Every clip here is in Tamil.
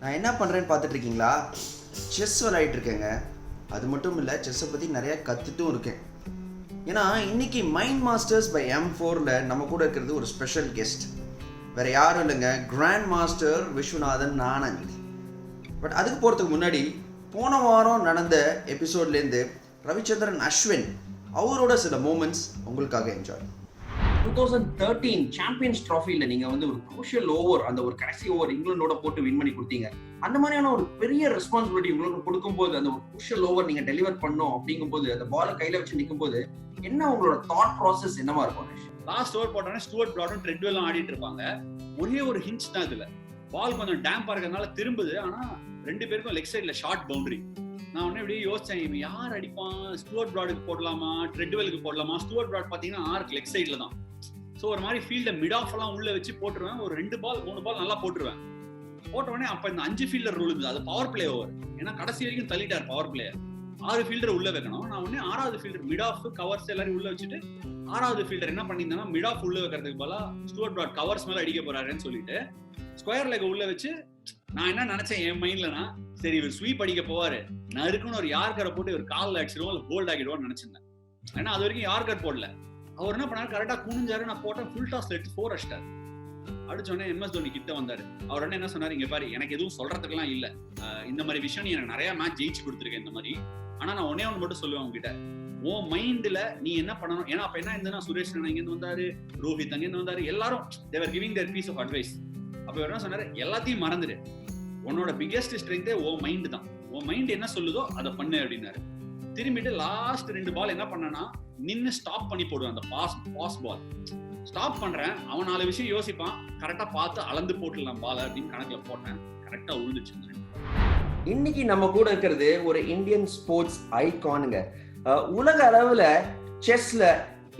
நான் என்ன பண்ணுறேன்னு பார்த்துட்டு இருக்கீங்களா? செஸ் விளையாடிட்டு இருக்கேங்க. அது மட்டும் இல்லை, செஸ்ஸை பற்றி நிறையா கற்றுட்டும் இருக்கேன். ஏன்னா இன்னைக்கு மைண்ட் மாஸ்டர்ஸ் பை M4ல நம்ம கூட இருக்கிறது ஒரு ஸ்பெஷல் கெஸ்ட். வேறு யாரும் இல்லைங்க, grand master Viswanathan Anand. But அதுக்கு போகிறதுக்கு முன்னாடி போன வாரம் நடந்த எபிசோட்லேருந்து ரவிச்சந்திரன் அஸ்வின் அவரோட சில மூமெண்ட்ஸ் உங்களுக்காக என்ஜாய். 2013 சாம்பியன்ஸ் ட்ராஃபியில் நீங்கள் வந்து ஒரு குரூஷியல் ஓவர், அந்த ஒரு கடைசி ஓவர் இங்கிலாண்டோட போட்டு வின் பண்ணி கொடுத்தீங்க. அந்த மாதிரியான ஒரு பெரிய ரெஸ்பான்சிபிலிட்டி உங்களுக்கு கொடுக்கும்போது, அந்த ஒரு குரூஷியல் ஓவர் நீங்கள் டெலிவர் பண்ணோம் அப்படிங்கும்போது, அந்த பாலை கையில் வச்சு நிற்கும்போது என்ன உங்களோட தாட் ப்ராசஸ் என்னவா இருக்கும்? லாஸ்ட் ஓவர் போட்டோன்னா ஸ்டூவர்ட் பிராடும் ட்ரெட்வெல்லாம் ஆடிட்டு இருப்பாங்க. ஒரே ஒரு ஹிஞ்ச் தான் இதுல, பால் கொஞ்சம் டேம்பா இருக்கிறதுனால திரும்புது. ஆனா ரெண்டு பேருக்கும் லெக் சைட்ல ஷார்ட் பவுண்டரி. நான் உடனே இப்படியே யோசிச்சேன், இவன் யார் அடிப்பான்? ஸ்டூவர்ட் பிராடுக்கு போடலாமா, ட்ரெட்வெலுக்கு போடலாமா? ஸ்டூவர்ட் பிராட் பாத்தீங்கன்னா ஆர்க் லெக் சைட்ல தான். ஸோ ஒரு மாதிரி ஃபீல்ட மிட் ஆஃப் எல்லாம் உள்ள வச்சு போட்டுருவேன். ஒரு 2 பால் 3 பால் நல்லா போட்டுருவேன். போட்ட உடனே அப்ப இந்த 5 ஃபீல்டர் ரூல் இருந்தது, அது பவர் பிளே ஓவர். ஏன்னா கடைசி வரைக்கும் தள்ளிட்டார் பவர் பிளேயர். 6 ஃபீல்டர் உள்ள வைக்கணும். நான் உடனே 6வது ஃபீல்டர் மிட் ஆஃப் கவர்ஸ் எல்லாரும் உள்ள வச்சுட்டு 6வது ஃபீல்டர் என்ன பண்ணியிருந்தேன்னா, மிட் ஆஃப் உள்ள வைக்கிறதுக்கு பதிலா ஸ்டூவர்ட் பிராட் கவர்ஸ் மேல அடிக்க போறாருன்னு சொல்லிட்டு ஸ்கொயர் லெக் உள்ள வச்சு, நான் என்ன நினைச்சேன் என் மைண்ட்லனா, சரி இவர் ஸ்வீப் அடிக்க போவாரு, நான் இருக்குன்னு ஒரு யார்கரை போட்டு ஒரு காலில் அடிச்சிடுவோம், இல்லை போல்ட் ஆகிடுவோம்னு நினைச்சிருந்தேன். ஏன்னா அது வரைக்கும் யார்கர் போடல. அவர் என்ன பண்ணாரு, கரெக்டா குனிஞ்சாரு, நான் போட்டேன், ஃபுல் டாஸ்ல எடுத்து 4 அடிச்சிட்டாரு. அடிச்சோடனே MS தோனி கிட்ட வந்தாரு. அவர் என்ன சொன்னாரு, இங்க பாரு, எனக்கு எதுவும் சொல்றதுக்கெல்லாம் இல்ல, இந்த மாதிரி விஷயம் நீ எனக்கு நிறைய மேட்ச் ஜெயிச்சு கொடுத்துருக்கேன் இந்த மாதிரி. ஆனா நான் ஒன்னே ஒன்று மட்டும் சொல்லுவேன் உங்ககிட்ட, உன் மைண்ட்ல நீ என்ன பண்ணணும். ஏன்னா அப்ப என்ன இருந்ததுன்னா, சுரேஷ் இங்க இருந்து வந்தாரு, ரோஹித் அங்க இருந்து வந்தாரு, எல்லாரும் they were giving their piece of advice. அப்ப இவர் என்ன சொன்னாரு, எல்லாத்தையும் மறந்துடு, உன்னோட பிகெஸ்ட் ஸ்ட்ரென்த்தே உன் மைண்ட் தான், உன் மைண்ட் என்ன சொல்லுதோ அதை பண்ணு அப்படின்னாரு. திரும்பிட்டு லாஸ்ட் 2 பால் என்ன பண்ணனா, நின்னு ஸ்டாப் பண்ணி போடுவேன். அந்த பாஸ் பால் ஸ்டாப் பண்றேன், அவன் 4 விஷயம் யோசிப்பான், கரெக்டா பார்த்து அளந்து போட்டுடலாம் பால் அப்படின்னு கணக்குல போட்டேன். கரெக்டா உழுந்துச்சு. இன்னைக்கு நம்ம கூட இருக்கிறது ஒரு இந்தியன் ஸ்போர்ட்ஸ் ஐகானுங்க. உலக அளவுல செஸ்ல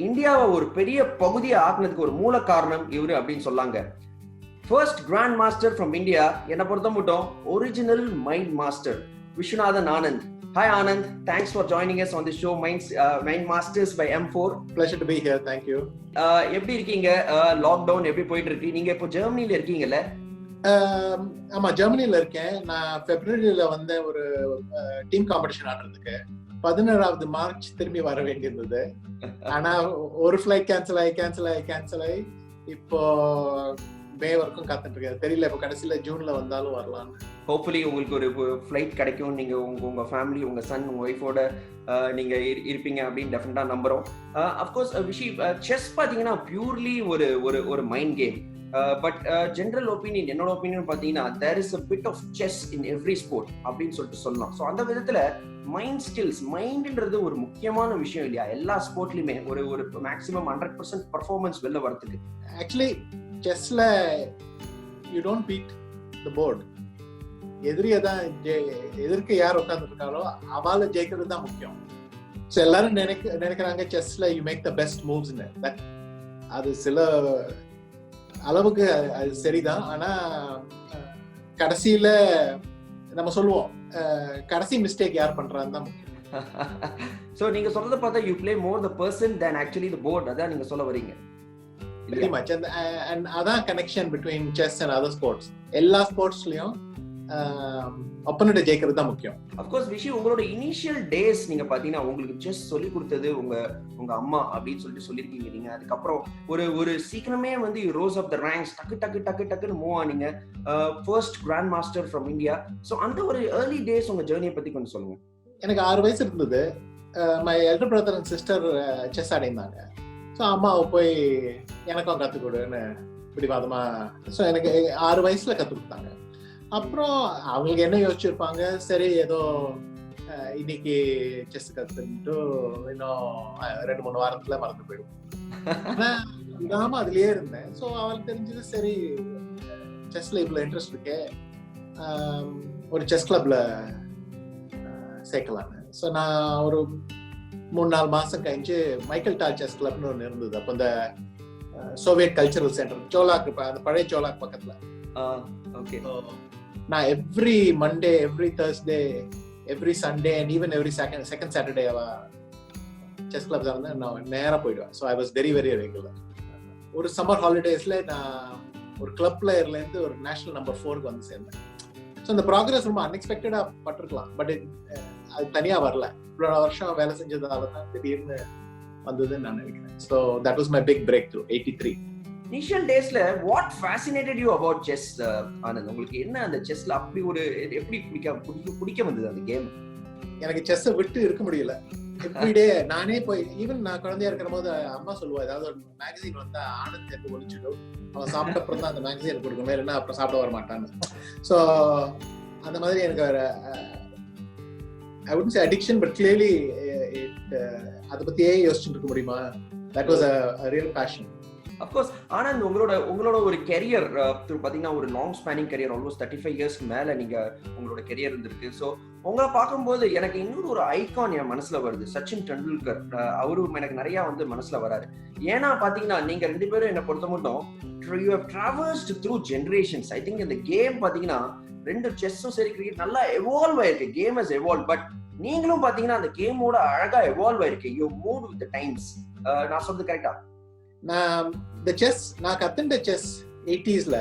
இந்தியாவை ஒரு பெரிய பகுதியை ஆக்குனதுக்கு ஒரு மூல காரணம் இவரு அப்படின்னு சொல்லாங்க. First grand master from India, என்னை பொறுத்த மட்டும் original mind master Viswanathan Anand. Hi Anand, thanks for joining us on the show Mind Masters by M4. Pleasure to be here, thank you. எப்படி இருக்கீங்க? லாக்டவுன் எப்படி போயிட்டு இருக்கு? நீங்க இப்போ ஜெர்மனில இருக்கீங்கல்ல? ஆமா, ஜெர்மனில இருக்கேன். நான் பிப்ரவரியில வந்த ஒரு டீம் காம்படிஷன் ஆடுறதுக்கு 16வது மார்ச் திரும்பி வர வேண்டியிருந்தது. ஆனா ஒரு ஃபிளைட் கேன்சல் ஆகி இப்போ மே வரைக்கும் காத்துட்டு இருக்கேன். தெரியல, இப்போ கடைசியில ஜூன்ல வந்தாலும் வரலாம்னு. ஹோப்ஃபுல்லி உங்களுக்கு ஒரு ஃப்ளைட் கிடைக்கும். நீங்க உங்க ஃபேமிலி, உங்க சன், உங்க ஒய்ஃபோட நீங்க இருப்பீங்க அப்படின்னு டெஃபினட்டா நம்புறோம். அஃப்கோர்ஸ் விஷி, செஸ் பாத்தீங்கன்னா பியூர்லி ஒரு mind game. But general opinion, என்னோட ஒப்பீனியன் பாத்தீங்கன்னா, there is a bit of chess in every sport அப்படின்னு சொல்லிட்டு சொல்லலாம். ஸோ அந்த விதத்துல மைண்ட் ஸ்கில்ஸ், மைண்ட்ன்றது ஒரு முக்கியமான விஷயம் இல்லையா? எல்லா ஸ்போர்ட்லயுமே ஒரு மேக்ஸிமம் 100% பர்ஃபார்மன்ஸ் வெளில வரதுக்கு. ஆக்சுவலி செஸ்ல you don't beat the board. எதிர்க்க யார் உட்கார்ந்து இருக்காரோ அவளை ஜெயிக்கிறது தான் முக்கியம். ஸோ எல்லாரும் நினைக்கிறாங்க செஸ்ல யூ மேக் த பெஸ்ட் மூவ்ஸ்னு. அது சில அளவுக்கு அது சரிதான். ஆனா கடைசியில நம்ம சொல்லுவோம், கடைசி மிஸ்டேக் யார் பண்றான்னு தான் முக்கியம். சோ நீங்க சொல்றத பார்த்தா you play more the person than actually the board, அதான் நீங்க சொல்ல வரீங்க. Pretty much. And அதான் connection between chess and other sports. எல்லா ஸ்போர்ட்ஸ்லயும் அப்பனோட ஜெயிக்கிறது தான் முக்கியம். அஃப்கோர்ஸ் விஷி, உங்களோட இனிஷியல் டேஸ் நீங்க பாத்தீங்கன்னா, உங்களுக்கு செஸ் சொல்லி கொடுத்தது உங்க அம்மா அப்படின்னு சொல்லியிருக்கீங்க. நீங்க அதுக்கப்புறம் ஒரு சீக்கிரமே வந்து you rose up the ranks, டக்குன்னு மூவ் ஆனீங்க. First grand master from India. So அந்த ஒரு ஏர்லி டேஸ் உங்க ஜேர்னியை பத்தி கொஞ்சம் சொல்லுங்க. எனக்கு 6 வயசு இருந்தது. My elder brother and sister chess ஆடினாங்க. ஸோ அம்மாவை போய் எனக்கும் கற்றுக் கொடுன்னு பிடிவாதமா, ஸோ எனக்கு 6 வயசுல கற்றுக் கொடுத்தாங்க. அப்புறம் அவங்களுக்கு என்ன யோசிச்சிருப்பாங்க, சரி ஏதோ இன்னைக்கு செஸ் கற்றுட்டு இன்னும் 2-3 வாரத்துல மறந்து போயிடும். விடாம அதுலயே இருந்தேன். ஸோ அவளுக்கு தெரிஞ்சது, சரி செஸ்ல இவ்வளோ இன்ட்ரெஸ்ட் இருக்கே, ஒரு செஸ் கிளப்ல சேர்க்கலான்னு. ஸோ நான் ஒரு 3-4 மாசம் கழிஞ்சு மைக்கேல் டால் செஸ் கிளப்னு ஒன்று இருந்தது. அப்போ இந்த சோவியட் கல்ச்சரல் சென்டர் சோலாக், அந்த பழைய சோலாக் பக்கத்துல. நான் every Monday, every Thursday, every Sunday and even every second Saturday chess clubs வந்து நான் நேராக போயிடுவேன். So I was very regular. ஒரு சம்மர் ஹாலிடேஸ்ல நான் ஒரு கிளப் பிளேயர்ல இருந்து ஒரு நேஷனல் நம்பர் 4க்கு வந்து சேர்ந்தேன். ஸோ அந்த ப்ராக்ரஸ் ரொம்ப அன்எக்ஸ்பெக்டடா பட்டிருக்கலாம். பட் அது தனியா வரல. இவ்வளோ வருஷம் வேலை செஞ்சதால தான் திடீர்னு வந்ததுன்னு நான் நினைக்கிறேன். So that was my big breakthrough 83. Initial டேஸ்ல what fascinated you about chess Anand? உங்களுக்கு என்ன அந்த செஸ்ல அப்படி ஒரு எப்படி பிடிக்க வந்தது அந்த கேம்? எனக்கு செஸ்ஸை விட்டு இருக்க முடியல. எவ்ரிடே நானே போய், ஈவன் நான் குழந்தையா இருக்கிற போது அம்மா சொல்லுவா, ஏதாவது ஒரு மேகசின் வந்தா ஆனந்த் எடுத்து ஒழிச்சுடும், அவன் சாப்பிட்ட அப்புறம் தான் அந்த மேகசின் கொடுக்கணும், இல்லைன்னா அப்புறம் சாப்பிட வர மாட்டான்னு. ஸோ அந்த மாதிரி எனக்கு ஒரு I wouldn't say addiction, but clearly அதை பத்தியே யோசிச்சுட்டு இருக்க முடியுமா, that was a real passion. Of course Anand, உங்களோட ஒரு கெரியர் பாத்தீங்கன்னா ஒரு லாங் ஸ்பேனிங் கெரியர், ஆல்மோஸ்ட் 35 இயர்ஸ்க்கு மேல நீங்க உங்களோட கெரியர் இருந்திருக்கு. ஸோ உங்களை பார்க்கும்போது எனக்கு இன்னொரு ஒரு ஐகான் என் மனசுல வருது, சச்சின் டெண்டுல்கர். அவரும் எனக்கு நிறைய வந்து மனசுல வராரு. ஏன்னா பாத்தீங்கன்னா நீங்க ரெண்டு பேரும் என்னை பொறுத்த மட்டும் you have travelled through generations. I think இந்த கேம் பாத்தீங்கன்னா ரெண்டு செஸ்ஸும் சரி கிரிக்கெட் நல்லா எவால்வ் ஆயிருக்கு. Game has evolve. பட் நீங்களும் பாத்தீங்கன்னா அந்த கேமோட அழகா எவால்வ் ஆயிருக்கு. You move with the Times. நான் சொல்றது கரெக்டா? நான் கத்துண்ட செஸ் 80sல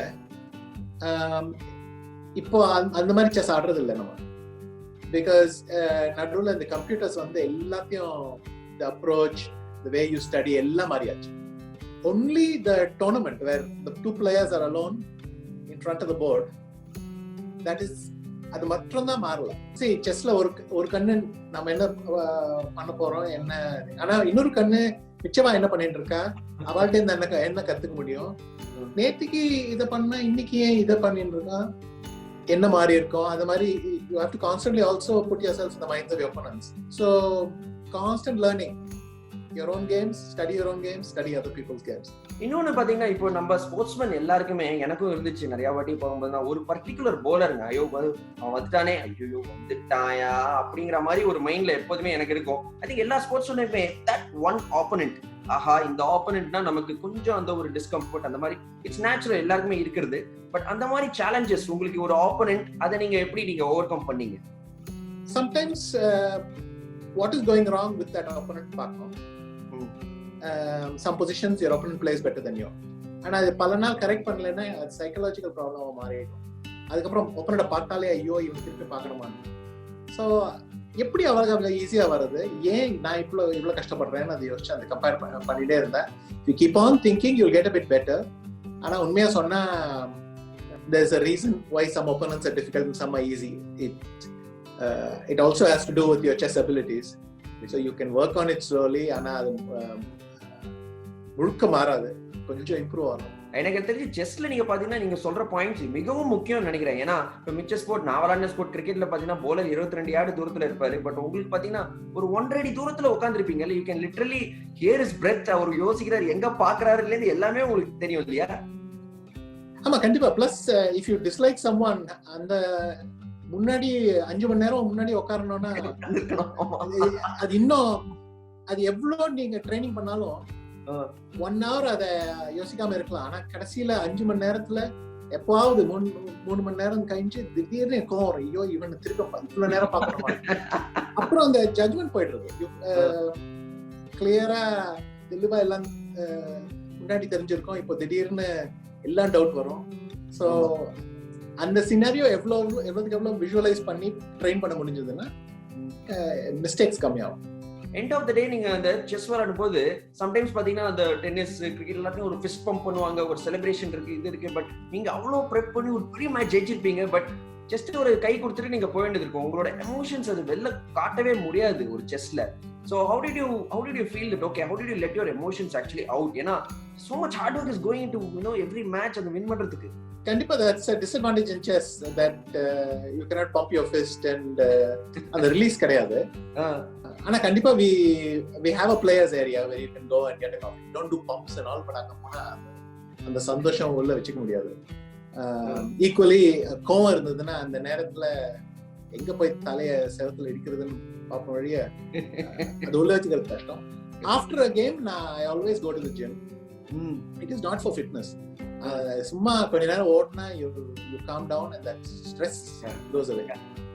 இப்போ அந்த மாதிரி செஸ் ஆடுறது இல்லை நம்ம. பிகாஸ் நடுவில் இந்த கம்ப்யூட்டர்ஸ் வந்து எல்லாத்தையும் the approach, the way you study எல்லாம் மாறியாச்சு. only the tournament where the two players are alone in front of the board, that is, அது மட்டும் தான் மாறல. சரி, செஸ்ல ஒரு கண்ணு நம்ம என்ன பண்ண போறோம் என்ன, ஆனா இன்னொரு கண்ணு நிச்சயமா என்ன பண்ணிட்டு இருக்கா, அவள்கிட்ட இருந்து என்ன கத்துக்க முடியும், நேற்றுக்கு இதை பண்ணா இன்னைக்கு ஏன் இதை பண்ணிட்டு இருக்கா, என்ன மாதிரி இருக்கும். அது மாதிரி you have to constantly also put yourself in the minds of your opponents. So constant learning your own games, study your own games, study other people's games. இன்னொன்னு பாத்தீங்கன்னா இப்போ நம்ம ஸ்போர்ட்ஸ்மேன் எல்லாருக்குமே, எனக்கும் இருந்துச்சு நிறைய வாட்டி போகும்போது, ஒரு பர்டிகுலர் போலருங்க, ஐயோ அவன் வந்துட்டானே, ஐயோ வந்துட்டாயா அப்படிங்கிற மாதிரி ஒரு மைண்ட்ல எப்போதுமே எனக்கு இருக்கும். ஐ திங்க் எல்லா ஸ்போர்ட்ஸ்மேனுமே தட் ஒன் ஆப்போனன்ட், ஆஹா இந்த ஆப்போனன்ட்னா நமக்கு கொஞ்சம் அந்த ஒரு டிஸ்கம்ஃபர்ட், அந்த மாதிரி இட்ஸ் நேச்சுரல் எல்லாருக்குமே இருக்கிறது. பட் அந்த மாதிரி சேலஞ்சஸ் உங்களுக்கு ஒரு ஆப்போனன்ட், அதை நீங்க எப்படி நீங்க ஓவர் கம் பண்ணீங்க? Sometimes what is going wrong with that opponent பார்க்கணும். Some positions your opponent plays better than you, ஆனா அது பல நாள் கரெக்ட் பண்ணலைன்னா அது சைக்கலாஜிக்கல் ப்ராப்ளமா மாறிடும். அதுக்கப்புறம் ஒப்பனோட பார்த்தாலே ஐயோ இவன் திருப்பி பார்க்கணுமா. ஸோ எப்படி அவளுக்கு அவ்வளோ ஈஸியா வருது, ஏன் நான் இவ்வளோ கஷ்டப்படுறேன்னு அதை யோசிச்சு அந்த கம்பேர் பண்ணிட்டே இருந்தேன். You keep on thinking you get a bit better. ஆனா உண்மையா சொன்னா there is a reason why some opponents are difficult and some are easy. It also has to do with your chess abilities, so you can work on it slowly. ஆனா அது முழுக்க மாறாது, கொஞ்சம் இம்ப்ரூவ் ஆகும். எனக்கு தெரிஞ்சு செஸ்ல நீங்க பாத்தீங்கன்னா நீங்க சொல்ற பாயிண்ட்ஸ் மிகவும் முக்கியம் நினைக்கிறேன். ஏன்னா இப்போ மிச்ச ஸ்போர்ட், நான் விளையாடின ஸ்போர்ட் கிரிக்கெட்ல பாத்தீங்கன்னா போலர் 22 யார்டு தூரத்துல இருப்பாரு. பட் உங்களுக்கு பாத்தீங்கன்னா ஒரு 1.5 அடி தூரத்துல உட்காந்துருப்பீங்க. You can literally hear is breath. அவர் யோசிக்கிறாரு, எங்க பாக்குறாருல இருந்து எல்லாமே உங்களுக்கு தெரியும் இல்லையா? ஆமா, கண்டிப்பா. Plus if you dislike someone, அந்த முன்னாடி 5 மணி நேரம் முன்னாடி உட்காரணும்னா அது இன்னும், அது எவ்வளவு நீங்க ட்ரைனிங் பண்ணாலும் 1 hour அதை யோசிக்காம இருக்கலாம். ஆனா கடைசியில 5 மணி நேரத்துல எப்பாவது 3 மணி நேரம் கழிஞ்சு திடீர்னு கோவம், ஐயோ இவன் திருப்ப இவ்வளவு நேரம் பார்க்கணுமா. அப்புறம் அந்த ஜட்மெண்ட் போயிடுறது. கிளியரா தெளிவா எல்லாம் முன்னாடி தெரிஞ்சிருக்கோம், இப்போ திடீர்னு எல்லாம் டவுட் வரும். ஸோ அந்த சினாரியோ எவ்வளவுக்கு எவ்வளவு விஷுவலைஸ் பண்ணி ட்ரெயின் பண்ண முடிஞ்சதுன்னா மிஸ்டேக்ஸ் கம்மியாகும். எண்ட் ஆஃப் த டே நீங்க அந்த செஸ் விளையாடும் போது சம்டைம்ஸ் பாத்தீங்கன்னா அந்த டென்னிஸ் கிரிக்கெட் எல்லாத்தையும் ஒரு ஃபிஸ்ட் பம்ப் பண்ணுவாங்க, ஒரு செலிப்ரேஷன் இருக்கு, இது இருக்கு. பட் நீங்க அவ்வளவு ப்ரெப் பண்ணி ஒரு பெரிய மேட்ச் ஜெயிச்சிருப்பீங்க. பட் ஜஸ்ட் ஒரு கை கொடுத்துட்டு நீங்க போக வேண்டியது இருக்கும். உங்களோட எமோஷன்ஸ் அது வெளில காட்டவே முடியாது ஒரு செஸ்ல. So how did you feel that? Okay, how did you let your emotions actually out? ஏன்னா so much hard work is going into every match and win பண்றதுக்கு. கண்டிப்பா that's a disadvantage in chess, that you cannot pump your fist and அந்த ரிலீஸ் கிடையாது. ஆனா கண்டிப்பா we have a players area where you can go and get a coffee. Don't do pumps and all, but அங்க போனா அந்த சந்தோஷம் உள்ள வச்சுக்க முடியாது. ஈக்குவலி கோவம் இருந்ததுன்னா அந்த நேரத்துல எங்க போய் தலைய செவத்துல இடிக்கிறதுன்னு பார்ப்போம் வழிய, அது உள்ள வச்சுக்கிறது கஷ்டம். After a game I always go to the gym. It is not for fitness. சும்மா கொஞ்ச நேரம் ஓடினா you calm down and that stress goes away.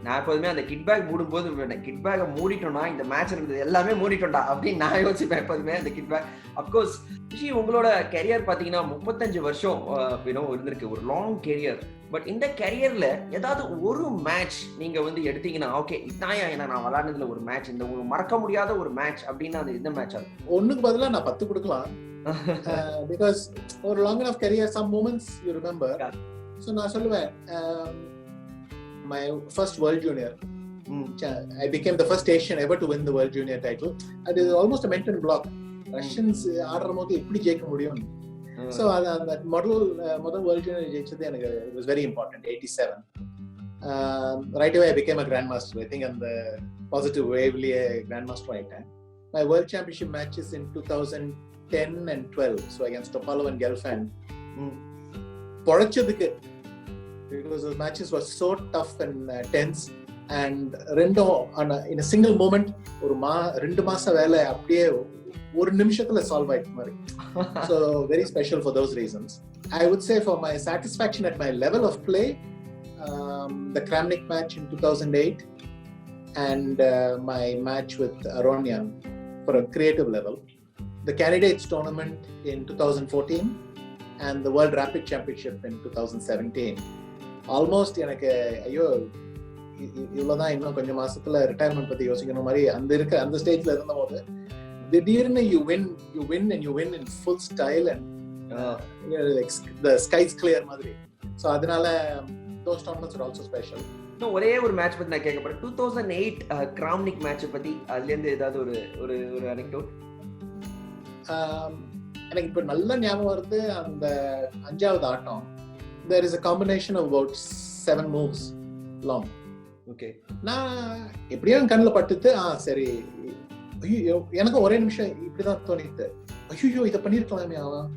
நான் எப்போதுமே அந்த கிட் பேக் மூடும்போது கிட் பேக்கை மூடிட்டோம்னா இந்த மேட்ச் இருந்தது எல்லாமே மூடிட்டோம்டா அப்படின்னு நான் யோசிப்பேன் எப்போதுமே அந்த கிட் பேக். அப்கோர்ஸ் ரிஷி உங்களோட கெரியர் பார்த்தீங்கன்னா 35 வருஷம் இருந்திருக்கு, ஒரு லாங் கெரியர். பட் இந்த கெரியர்ல ஏதாவது ஒரு மேட்ச் நீங்க வந்து எடுத்தீங்கன்னா ஓகே இதான் ஏன்னா நான் விளையாடுனதுல ஒரு மேட்ச், இந்த ஒரு மறக்க முடியாத ஒரு மேட்ச் அப்படின்னா அது எந்த மேட்ச் ஆகும்? ஒண்ணுக்கு பதிலா நான் 10 கொடுக்கலாம். Because ஒரு long enough career, some moments you remember. So நான் சொல்லுவேன், my first World Junior, I became the first Asian ever to win the World Junior title. It is almost a mental block. Russians ஆடுற போது எப்படி ஜெயிக்க முடியும்? So that முதல் World Junior ஜெயிச்சது எனக்கு it was very important, 87. Right away I became a grandmaster. I think on the positive wavely a grandmaster ஆயிட்டேன். My World Championship matches in 2010 and 12, so against Topalov and Gelfand. பொழைச்சதுக்கு, because those matches were so tough and tense, and in a single moment ஒரு 2 மாச வேலை அப்படியே ஒரு நிமிஷத்துல சால்வ் ஆயிட்ட மாதிரி. So very special for those reasons. I would say for my satisfaction at my level of play, the Kramnik match in 2008 and my match with Aronian for a creative level, the candidates tournament in 2014 and the World Rapid Championship in 2017. Almost எனக்கு ஐயோ இவ்வளவுதான், இன்னும் கொஞ்சம் மாசத்துல ரிட்டையர்மெண்ட் பத்தி யோசிக்கணும் மாதிரி அந்த ஸ்டேஜ்ல இருந்த போது திடீர்னு you win and you win in full style and like the skies clear மாதிரி. So அதனால those tournaments are also special. இன்னும் ஒரே ஒரு மேட்ச் பத்தி நான் கேட்க போறேன். 2008 கிராம்னிக் மேட்ச் பத்தி அதுல இருந்து ஏதாவது ஒரு அனெக்டோட்? எனக்கு இப்ப நல்ல ஞாபகம் வருது, அந்த 5வது ஆட்டம். There is a combination of about 7 moves long. Okay. நான் எப்படியோ கண்ணுல பட்டுட்டு சரி, ஐயோ எனக்கு ஒரே நிமிஷம் இப்படிதான் தோணிட்டு, ஐயோ இதை பண்ணிருக்கலாமே அவன்.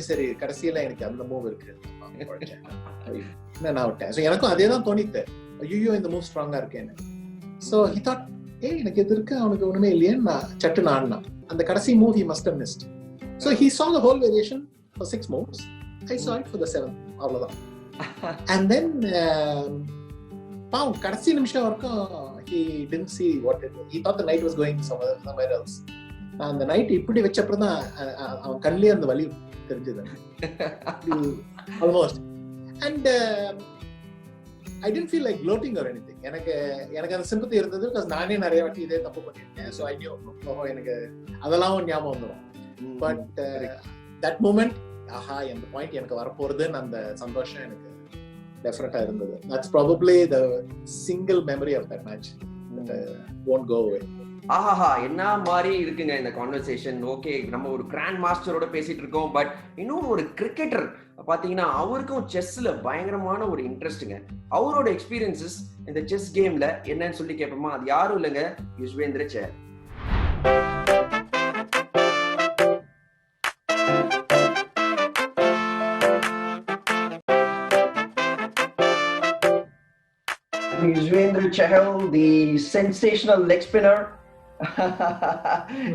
சரி கடைசியில எனக்கு அந்த மூவ் இருக்கு நான் விட்டேன். ஸோ எனக்கும் அதே தான் தோணிட்டு, ஐயோ இந்த மூவ் ஸ்ட்ராங்கா இருக்கேன்னு. ஸோ ஹி தாட் எனக்கு எது இருக்கு அவனுக்கு ஒண்ணுமே இல்லையேன்னு நான் சட்டுன்னு ஆடினான். அந்த கடைசி move he must have missed. So he saw the whole variation for 6 moves. I saw it for the 7th. அவ்வளவுதான். And then பாவம் கடைசி நிமிஷம் வரைக்கும் he didn't see what it was. He thought the night was going somewhere else. அந்த நைட் இப்படி வச்சப்பறம் தான் அவன் கண்ணிலே அந்த வலி தெரிஞ்சது almost. And I didn't feel like gloating or anything. எனக்கு அந்த sympathy இருந்தது because நானே நிறைய வாட்டி இதே தப்பு பண்ணிருக்கேன். So I knew எனக்கு அதெல்லாம் ஞாபகம் வந்துடும். But that moment, இந்த பாயிண்ட் எனக்கு வரப்போறதுன்னு அந்த சந்தோஷம் எனக்கு டெஃபினட்டா இருந்தது. That's probably the single memory of that match that won't go away. என்ன மாதிரி இருக்குங்க இந்த கான்வர்சேஷன். ஓகே, நம்ம ஒரு கிராண்ட் மாஸ்டரோட பேசிட்டு இருக்கோம். பட் இன்னொரு ஒரு கிரிக்கெட்டர் பாத்தீங்கன்னா அவருக்கும் செஸ்ல பயங்கரமான ஒரு இன்ட்ரெஸ்ட்டுங்க. அவரோட எக்ஸ்பீரியன்சஸ் இந்த செஸ் கேம்ல என்னன்னு சொல்லி கேட்போமா? அது யாரும் இல்லைங்க, யுஸ்வேந்திர சேர். Yuzvendra Chahal, the sensational leg spinner,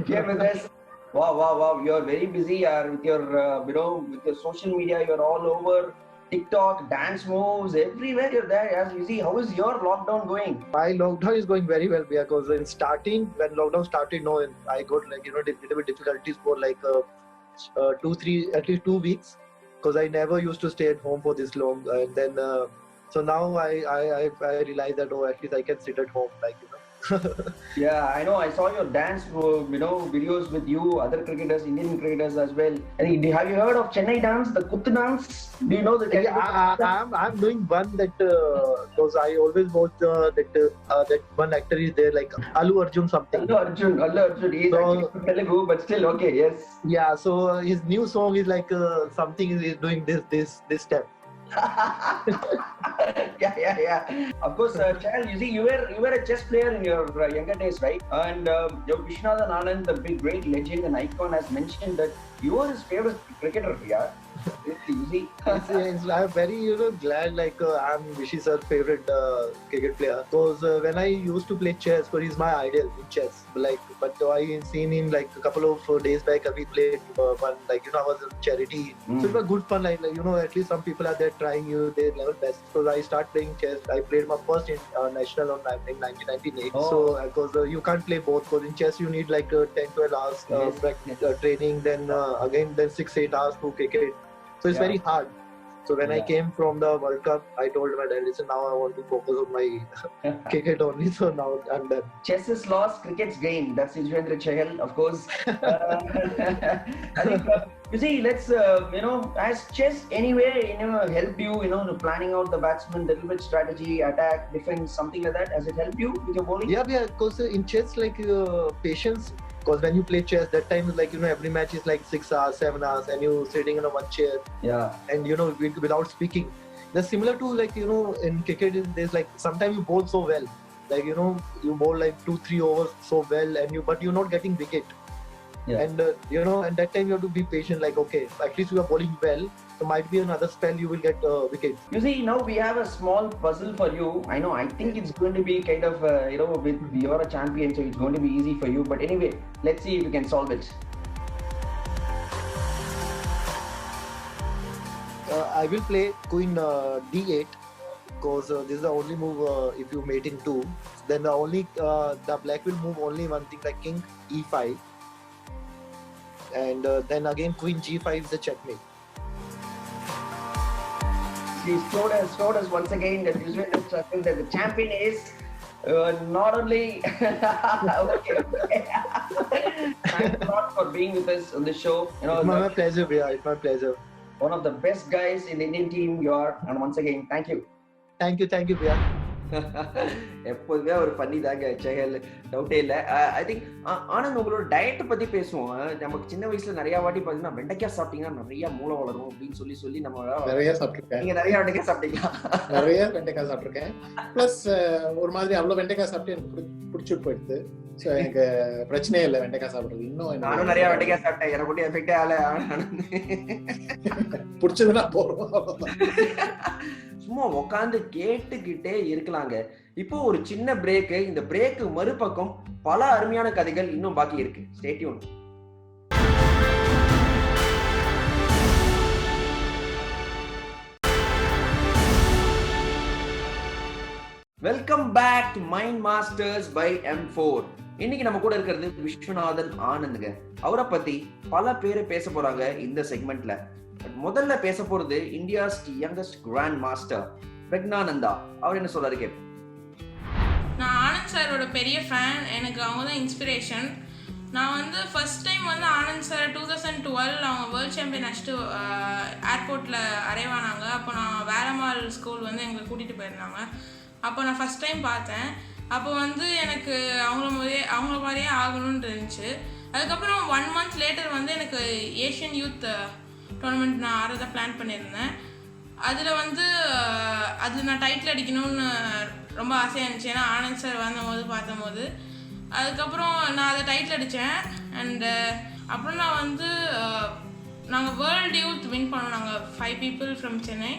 here with us. Wow! You're very busy. With your, with your social media, you're all over TikTok, dance moves, everywhere you're there. As you see, how is your lockdown going? My lockdown is going very well because when lockdown started, I got little bit difficulties for like 2-3, at least 2 weeks, because I never used to stay at home for this long, and then. So now I realize that at least I can sit at home, Yeah, I know. I saw your dance, videos with you, other cricketers, Indian cricketers as well. And have you heard of Chennai dance, the Kuttu dance? Do you know the? I'm doing one that because I always watch that one actor is there like Allu Arjun something. Allu Arjun. He's actually Telugu, but still okay. Yes. Yeah. So his new song is like something is doing this step. Yeah. Of course, Chahal, you see, you were a chess player in your younger days, right? And Vishwanathan Anand, the big great legend and icon, has mentioned that you are his favorite cricketer. Yeah. honestly. You see? I'm very glad like I'm Vishi's favorite cricket player because when I used to play chess, because he's my idol in chess. But I seen him like a couple of days back. We played one like I was a charity, so it was good fun. Like at least some people are there trying their level best. So I start playing chess. I played my first national in 1998. So because you can't play both. Because in chess you need like 10-12 hours training, then again 6-8 hours to cricket. So it's very hard. So when I came from the World Cup, I told my dad, listen, now I want to focus on my cricket only. So now I'm done. Chess is lost, cricket's gained. That's Yuzvendra Chahal, of course. I think, you see, let's, has chess anywhere, helped you, planning out the batsman, little bit strategy, attack, defense, something like that? Has it helped you with your bowling? Yeah, because in chess, like patience. Because when you play chess, that time is like every match is like 6 hours, 7 hours, and you sitting in a one chair. Yeah. And without speaking. That's similar to like in cricket. There's like sometimes you bowl so well, like you bowl like 2-3 overs so well, but you're not getting wicket. Yeah. And and that time you have to be patient. Like okay, at least you are bowling well. So might be another spell you will get wicket. You see, now we have a small puzzle for you. I think it's going to be kind of, you're a champion, so it's going to be easy for you. But anyway, let's see if we can solve it. I will play Queen D8 because this is the only move if you mate in 2. Then the black will move only one thing like King E5. And then again Queen G5 is the checkmate. He showed us once again that Yuzvendra Chahal, that the champion is not only okay. Thanks a lot for being with us on the show. It's my pleasure, Priya. It's my pleasure. One of the best guys in the Indian team you are, and once again, thank you. Thank you, Priya. எப்போதுமே ஒரு பண்ணி தாங்க செகல், டவுட்டே இல்லை. ஐ திங்க் ஆனந்த் உங்களோட டயட்டை பத்தி பேசுவோம். நமக்கு சின்ன வயசுல நிறைய வாட்டி பாத்தீங்கன்னா வெண்டைக்காய் சாப்பிட்டீங்கன்னா நிறைய மூளை வளரும் அப்படின்னு சொல்லி நம்ம நிறைய சாப்பிட்டுருக்கேன். நீங்க நிறைய வெண்டைக்காய் சாப்பிட்டீங்களா? நிறைய வெண்டைக்காய் சாப்பிட்டுருக்கேன். பிளஸ் ஒரு மாதிரி அவ்வளவு வெண்டைக்காய் சாப்பிட்டு எனக்கு பிடிச்சிட்டு போயிடுது. ஸோ எனக்கு பிரச்சனையே இல்லை வெண்டைக்காய் சாப்பிடுறது. இன்னும் நானும் நிறைய வெண்டைக்காய் சாப்பிட்டேன், எனக்கு கூட எஃபெக்டே ஆகல. பிடிச்சதுன்னா போறோம், சும்மா உட்காந்து கேட்டுக்கிட்டே இருக்கலாங்க. இப்போ ஒரு சின்ன பிரேக்கு. இந்த பிரேக்கு மறுபக்கம் பல அருமையான கதைகள் இன்னும் பாக்கி இருக்கு. Stay tuned. Welcome back to mind masters by MFore. இன்னைக்கு நம்ம கூட இருக்கிறது விஸ்வநாதன் ஆனந்துங்க. அவரை பத்தி பல பேர் பேச போறாங்க இந்த செக்மெண்ட்ல. முதல்ல பேச போறது India's youngest grand master Praggnanandhaa. அவர் என்ன சொல்றாரு கேட்போம். நான் ஆனந்த் சாரோட பெரிய ஃபேன். எனக்கு அவங்க தான் இன்ஸ்பிரேஷன். நான் ஃபர்ஸ்ட் டைம் ஆனந்த் சார் 2012 அவங்க வேர்ல்ட் சாம்பியன் அடிச்சுட்டு ஏர்போர்ட்டில் அரைவானாங்க. அப்போ நான் வேலம்மாள் ஸ்கூல் எங்களை கூட்டிகிட்டு போயிருந்தாங்க. அப்போ நான் ஃபர்ஸ்ட் டைம் பார்த்தேன். அப்போ எனக்கு அவங்கள மாதிரியே ஆகணும்னு இருந்துச்சு. அதுக்கப்புறம் 1 month லேட்டர் எனக்கு ஏஷியன் யூத் டோர்னமெண்ட் நான் ஆறதை பிளான் பண்ணியிருந்தேன். அதில் அது நான் டைட்டில் அடிக்கணும்னு ரொம்ப ஆசையாக இருந்துச்சு. ஏன்னா ஆனந்த் சார் பார்த்தபோது அதுக்கப்புறம் நான் அதை டைட்டில் அடித்தேன். அண்டு அப்புறம் நான் நாங்கள் வேர்ல்டு யூத் வின் பண்ணோம். நாங்கள் 5 people ஃப்ரம் சென்னை.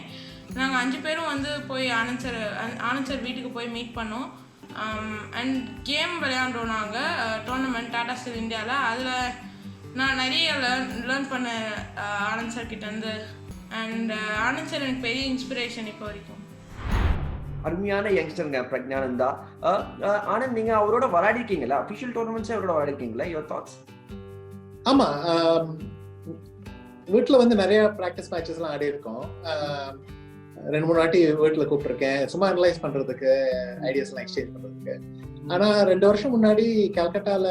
நாங்கள் 5 பேரும் போய் ஆனந்த் சார் வீட்டுக்கு போய் மீட் பண்ணோம். அண்ட் கேம் விளையாண்டோம் நாங்கள் டோர்னமெண்ட் டாடா ஸ்டீல் இந்தியாவில். அதில் நான் நிறைய லேர்ன் பண்ணேன் ஆனந்த் சார் கிட்டேருந்து. அண்ட் ஆனந்த் சார் எனக்கு பெரிய இன்ஸ்பிரேஷன் இப்போ வரைக்கும். அருமையான யங்ஸ்டருங்க பிரக்ஞானந்தா. ஆனந்த், நீங்க அவரோட விளையாடிருக்கீங்களா? அஃபிஷியல் டோர்னமெண்ட்ஸ் அவரோட விளையாடிருக்கீங்களா? Your thoughts? ஆமா, வீட்டில் நிறைய ப்ராக்டிஸ் மேட்சஸ்லாம் ஆடி இருக்கோம். 2-3 வாட்டி வீட்டில் கூப்பிட்டுருக்கேன், சும்மா அனலைஸ் பண்றதுக்கு, ஐடியாஸ்லாம் எக்ஸ்சேஞ்ச் பண்றதுக்கு. ஆனா 2 வருஷம் முன்னாடி கல்கட்டால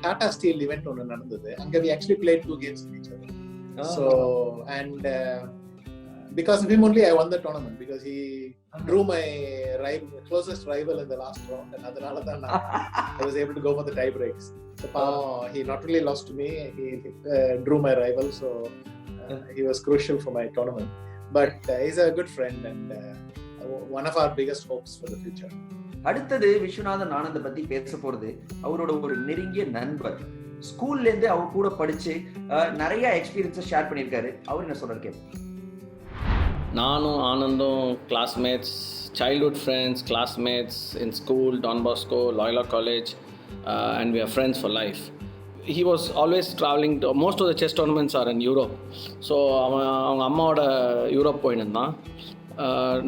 டாடா ஸ்டீல் ஈவென்ட் ஒன்று நடந்தது. அங்க we actually played 2 games with each other. So and because of him only I won the tournament, because he drew my closest rival in the last round, and அதனால தான் I was able to go for the tie breaks. So he not only lost to me, he drew my rival, so he was crucial for my tournament. But he's a good friend and one of our biggest hopes for the future. அடுத்தது விஸ்வநாதன் ஆனந்த் பத்தி பேச போறது அவரோட ஒரு நெருங்கிய நண்பர் ஸ்கூல்லேருந்து அவர் கூட படிச்சு நிறைய எக்ஸ்பீரியன்ஸை ஷேர் பண்ணியிருக்காரு. அவர் என்ன சொல்றாரு கேட்போம். நானும் ஆனந்தும் classmates, childhood friends, classmates in school, Don Bosco, Loyola College, and we are friends for life. He was always traveling to, most of the chess tournaments are in Europe. So அவங்க அம்மாவோட யூரோப் போயின்னு இருந்தான்.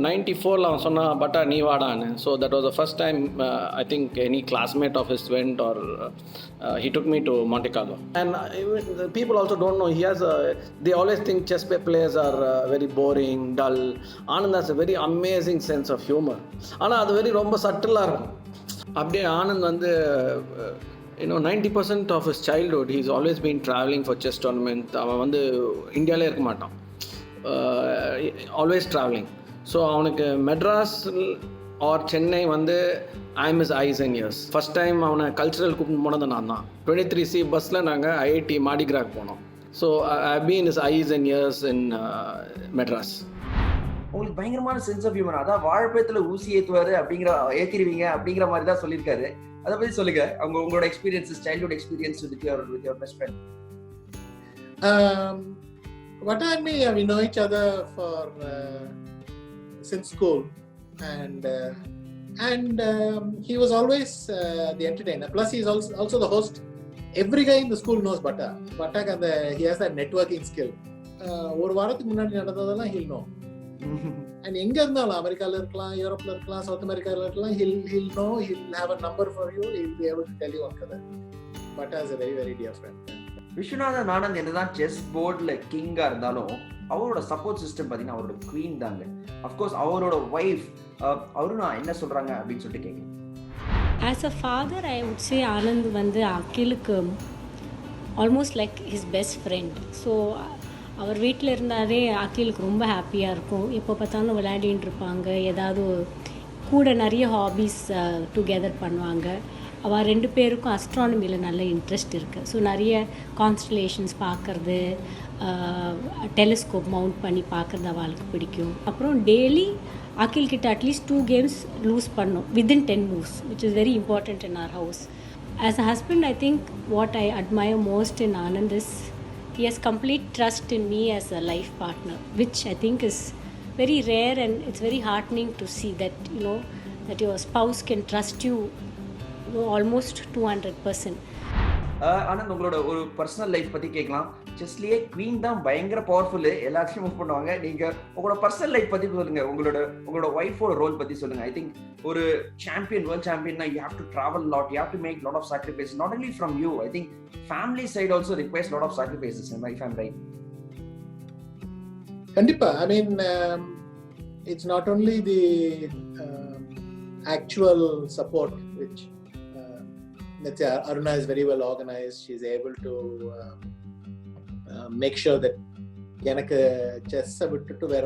94 அவன் சொன்னா பட்டா நீ வாடான்னு. So that was the first time I think any classmate of his went or he took me to Monte Carlo. And the people also don't know, he has they always think chess players are very boring, dull. Anand has a very amazing sense of humor. ஆனால் அது very ரொம்ப சட்டிலாக இருக்கும். அப்படியே ஆனந்த் வந்து 90% of his childhood he's always been traveling for chess tournament. அவன் வந்து இந்தியாவிலே இருக்க மாட்டான், ஆல்வேஸ் ட்ராவலிங். ஸோ அவனுக்கு மெட்ராஸ் ஆர் சென்னை வந்து I'm is ice and years. First time அவனை கல்ச்சுரல் கூப்பிட்டு போனது நான் தான். 23C பஸ்ஸில் நாங்கள் ஐஐடி மாடிகிராக் போனோம். So I been is ice and years in Madras. உங்களுக்கு பயங்கரமான சென்ஸ் ஆஃப் ஹியூமர், அதான் வாழைப்பழத்தில் ஊசி ஏற்றுவாரு அப்படிங்கிற ஏற்றிடுவீங்க அப்படிங்கிற மாதிரி தான் சொல்லியிருக்காரு. அதை பற்றி சொல்லுங்க, உங்களோட experiences, childhood experience with your best friend. Vata and me, we know each other for since school, and he was always the entertainer. Plus, he is also the host. Every guy in the school knows Vata. Vata he has that networking skill. ஒரு வாரத்துக்கு முன்னாடி நடந்ததெல்லாம் he'll know. And எங்க இருந்தாலும் அமெரிக்கால இருக்கலாம், யூரோப்ல இருக்கலாம், சவுத் அமெரிக்கால இருக்கலாம், he'll know, he'll have a number for you, he'll be able to tell you what other. Vata is a very very dear friend. Viswanathan Anand என்னதான் செஸ் போர்டில் கிங்காக இருந்தாலும் அவரோட சப்போர்ட் சிஸ்டம் பார்த்தீங்கன்னா அவரோட குவீன் தாங்க. அஃப்கோர்ஸ் அவரோட ஒய்ஃப் அவரும் நான் என்ன சொல்கிறாங்க அப்படின்னு சொல்லிட்டு கேட்குறேன். As a father I would say Anand வந்து அகிலுக்கு almost like his best friend. So அவர் வீட்டில் இருந்தாலே அகிலுக்கு ரொம்ப ஹாப்பியாக இருக்கும். எப்போ பார்த்தாலும் விளையாடின்னு இருப்பாங்க, ஏதாவது கூட நிறைய ஹாபீஸ் டுகெதர் பண்ணுவாங்க. அவள் 2 பேருக்கும் அஸ்ட்ரானமியில் நல்ல இன்ட்ரெஸ்ட் இருக்குது. ஸோ நிறைய கான்ஸ்டலேஷன்ஸ் பார்க்குறது, டெலிஸ்கோப் மவுண்ட் பண்ணி பார்க்குறது அவளுக்கு பிடிக்கும். அப்புறம் டெய்லி அகில் கிட்ட அட்லீஸ்ட் 2 games லூஸ் பண்ணோம் within 10 moves, which is very important in our house. As a husband, I think what I admire most in Anand is he has complete trust in me as a life partner, which I think is very rare, and it's very heartening to see that that your spouse can trust you almost 200%. Anand, உங்களோட ஒரு பர்சனல் லைஃப் பற்றி கேட்கலாம். செஸ்லேயே குவீன் தான் பயங்கர பவர்ஃபுல்லு, எல்லாத்தையும் மூவ் பண்ணுவாங்க. நீங்கள் உங்களோட பர்சனல் லைஃப் பற்றி சொல்லுங்கள், உங்களோட ஒய்ஃபோட ரோல் பற்றி சொல்லுங்கள். ஐ திங்க் ஒரு சாம்பியன், வேர்ல்ட் சாம்பியன்னா you have to travel lot, you have to make lot of sacrifice, not only from you. I think family side also requires lot of sacrifices, if I'm right. கண்டிப்பா. I mean, it's not only the actual support which let's say Aruna is very well organized. She's able to make sure that எனக்கு செஸ்ஸை விட்டுட்டு வேற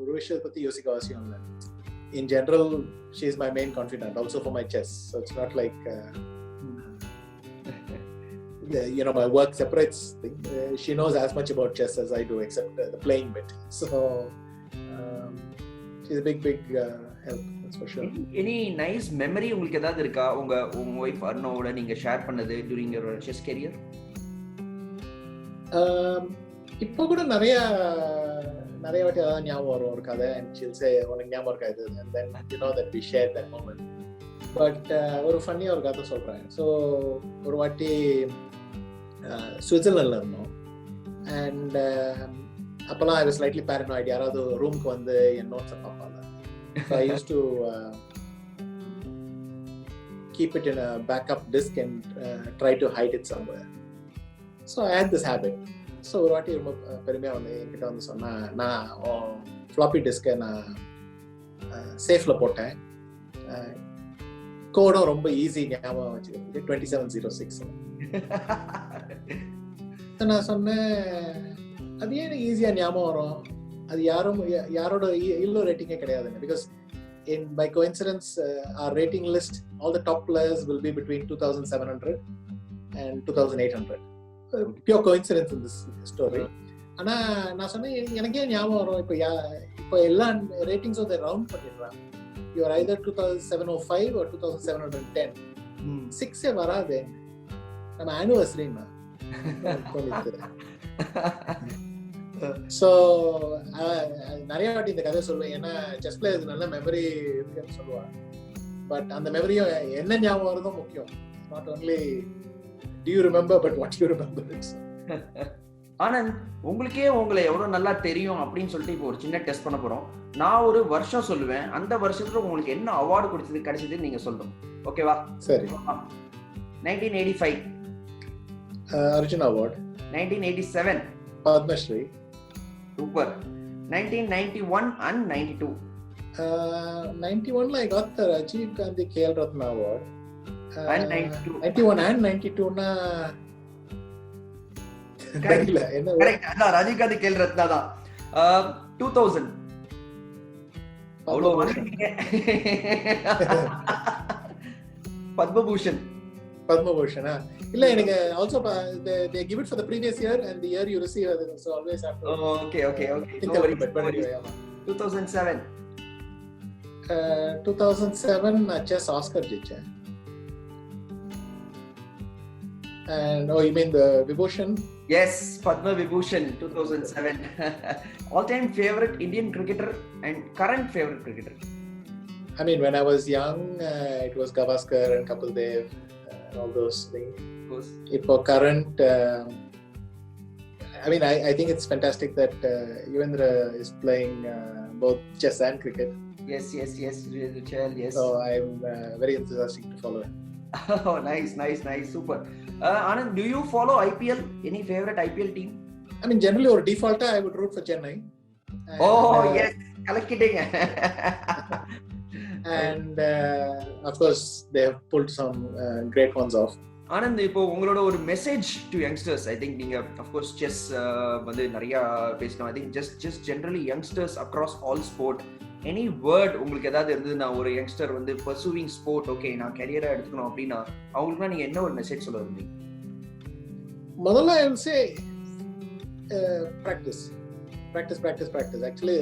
ஒரு விஷயத்தை பற்றி யோசிக்க அவசியம் இல்லை. In general, she is my main confidant also for my chess. So it's not like my work separates. She knows as much about chess as I do, except the playing bit. So she's a big help. That's for sure. Any nice memory உங்களுக்கு ஏதாவது இருக்கா உங்க வைஃப் அருணாவோட நீங்க ஷேர் பண்ணது during your chess career? இப்போ கூட நிறைய வாட்டி அதான் ஞாபகம் வரும் ஒரு கதை. and she'll say உனக்கு ஞாபகம் இருக்கா இது, and then you know that we shared that moment. But ஒரு ஃபன்னியாக ஒரு கதை சொல்கிறேன். ஸோ ஒரு வாட்டி சுவிட்சர்லாண்டில் இருந்தோம். அண்ட் அப்போல்லாம் ஐ வாஸ் ஸ்லைட்லி பேரனாய்டு, யாராவது ரூமுக்கு வந்து என் நோட்ஸை பார்ப்பாங்க. So I used to keep it in a backup disk and try to hide it somewhere. So I had this habit. So ஒரு வாட்டி ரொம்ப பெருமையாக வந்து என்கிட்ட வந்து சொன்னேன், நான் ஃப்ளாப்பி டிஸ்கை நான் சேஃபில் போட்டேன், கோடும் ரொம்ப ஈஸி ஞாபகம் வச்சுக்கிறதுக்கு 2706. நான் சொன்னேன், அது ஏன் எனக்கு ஈஸியாக ஞாபகம் வரும், அது யாரோட இல்லோ ரேட்டிங்கே கிடையாதுங்க. Because by coincidence our rating list, all the top players will be between 2700 and 2800. Pure coincidence in this story. ஆனா நான் சொன்னேன், எனக்கே ஞாபகம் வரும், இப்போ எல்லா ரேட்டிங்ஸும் அதை ரவுண்ட் பண்ணிடுறாங்க. You are either 2705 or 2710. 6 வராது. நம்ம ஆனிவர்சரின்னா ஸோ நிறைய வாட்டி இந்த கதை சொல்லுவேன். ஏன்னா செஸ் பிளேயர்ஸ் நல்ல மெமரி இருக்குன்னு சொல்லுவாங்க. பட் அந்த மெமரியும் என்ன ஞாபகம் வருதோ முக்கியம். Not only do you remember but what you remember. Anand, உங்களுக்கே உங்களை எவ்வளவு நல்லா தெரியும் அப்படின்னு சொல்லிட்டு இப்போ ஒரு சின்ன டெஸ்ட் பண்ண போறோம். நான் ஒரு வருஷம் சொல்லுவேன், அந்த வருஷத்துல உங்களுக்கு என்ன அவார்டு கிடைச்சது நீங்க சொல்லணும். ஓகேவா? சரி. 1985 Arjun award. 1987 Padmashri. Super. 1991 and 92 91 I got the Rajiv Gandhi Khel Ratna Award. and 92 91 and 92 na correct என்ன அதான் ராஜீவ் காந்தி கேல் ரத்னா தான். 2000 அவ்வளவு வாங்கிட்டீங்க. பத்மபூஷன். பத்மபூஷனா இல்ல, எனக்கு also they give it for the previous year and the year you receive it, so always have to. Okay think a little bit, but anyway, 2007 2007 நான் chess Oscar ஜெயிச்சேன். And you mean the Vibhushan? Yes, Padma Vibhushan 2007. All-time favorite Indian cricketer and current favorite cricketer? I mean, when I was young, it was Gavaskar and Kapil Dev, all those things. Of course. For current, I mean, I think it's fantastic that Yuvendra is playing both chess and cricket. Yes, Richard, yes. So I'm very enthusiastic to follow him. Oh, nice, super. Anand, do you follow IPL? Any favorite IPL team? I mean, generally, or default, I would root for Chennai. And, yes, collecting. And of course, they have pulled some great ones off. Anand, இப்போ உங்களோட ஒரு message to youngsters. I think நீங்க அஃப்கோர்ஸ் செஸ் வந்து நிறைய பேசணும். I think just generally youngsters across all sport, any word உங்களுக்கு ஏதாவது இருந்தது, நான் ஒரு யங்ஸ்டர் வந்து பர்சூவிங் ஸ்போர்ட், ஓகே நான் கரியரா எடுத்துக்கணும் அப்படின்னா அவங்களுக்குலாம் நீங்க என்ன ஒரு மெசேஜ் சொல்ல விரும்புறீங்க? முதல்ல I will say practice. Actually,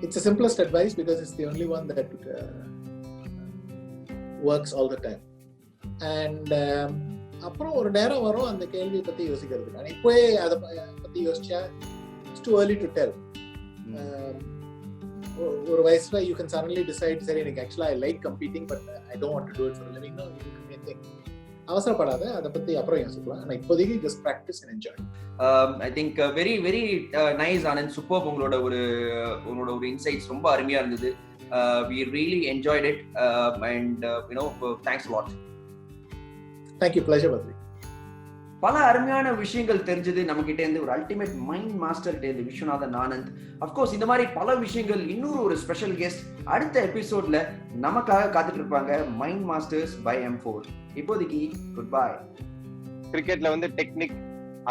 it's the simplest advice because it's the only one that works all the time. And அப்புறம் ஒரு நேரம் வரும் அந்த கேள்வியை பத்தி யோசிக்கிறதுக்கு. ஆனால் இப்போயே அதை பத்தி யோசிச்சா it's too early to tell. ஒரு வயசுல you can suddenly decide, சரி எனக்கு actually I like competing but I don't want to do it for a living. No, you can think. அவசரப்படாத, அதை பத்தி அப்புறம் யோசிக்கலாம். ஆனால் இப்போதைக்கு just practice and enjoy. I think very nice Anand, superb. உங்களோட ஒரு இன்சைட்ஸ் ரொம்ப அருமையா இருந்தது. We really enjoyed it and thanks a lot. Thank you, pleasure Badri. பல அருமையான விஷயங்கள் தெரிஞ்சது நம்ம கிட்ட இருந்து. ஒரு அல்டிமேட் மைண்ட் மாஸ்டர் கிட்ட இருந்து விஸ்வநாதன் ஆனந்த். அஃப்கோர்ஸ் இந்த மாதிரி பல விஷயங்கள் இன்னொரு ஒரு ஸ்பெஷல் கெஸ்ட் அடுத்த எபிசோட்ல நமக்காக காத்துட்டு இருப்பாங்க. Mind masters by M4. இப்போதைக்கு குட் பை. கிரிக்கெட்ல வந்து டெக்னிக்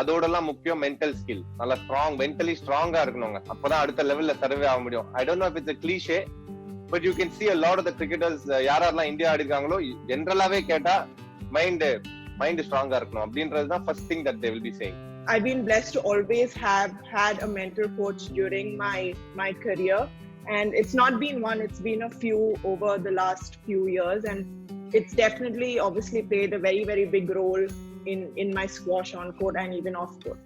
அதோடலாம் முக்கியம், மென்டல் ஸ்கில் நல்லா மென்டலி ஸ்ட்ராங்கா இருக்கணுங்க. அப்பதான் அடுத்த லெவல்ல சர்வே ஆக முடியும். I don't know if it's a cliche but you can see a lot of the cricketers யாரெல்லாம் இந்தியா ஆடி இருக்காங்களோ ஜெனரலாவே கேட்டா மைண்ட் ஸ்ட்ராங்கா இருக்கணும் அப்படின்றது தான் first thing that they will be saying. I've been blessed to always have had a mentor coach during my career, and it's not been one, it's been a few over the last few years, and it's definitely obviously played a very big role in my squash on court and even off court.